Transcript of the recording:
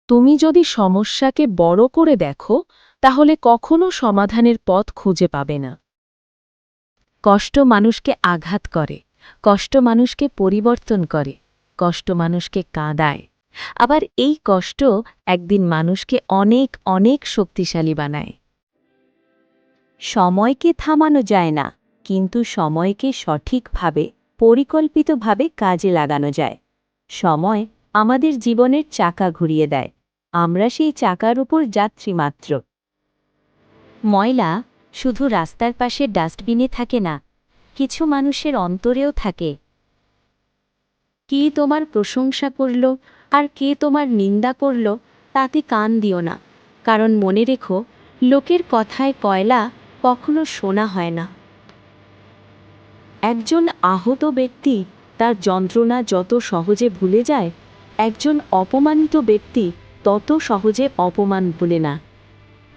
তুমি যদি সমস্যাকে বড় করে দেখো, তাহলে কখনো সমাধানের পথ খুঁজে পাবে না। কষ্ট মানুষকে আঘাত করে, কষ্ট মানুষকে পরিবর্তন করে, কষ্ট মানুষকে কাঁদায়। আবার এই কষ্ট একদিন মানুষকে অনেক অনেক শক্তিশালী বানায়। সময়কে থামানো যায় না, কিন্তু সময়কে সঠিকভাবে, পরিকল্পিতভাবে কাজে লাগানো যায়। সময় আমাদের জীবনের চাকা ঘুরিয়ে দেয়, আমরা সেই চাকার উপর যাত্রী মাত্র। ময়লা শুধু রাস্তার পাশে ডাস্টবিনে থাকে না, কিছু মানুষের অন্তরেও থাকে। কে তোমার প্রশংসা করল আর কে তোমার নিন্দা করল তাতে কান দিও না, কারণ মনে রেখো, লোকের কথায় কয়লা কখনো শোনা হয় না। একজন আহত ব্যক্তি তার যন্ত্রণা যত সহজে ভুলে যায়, একজন অপমানিত ব্যক্তি তত সহজে অপমান ভুলে না।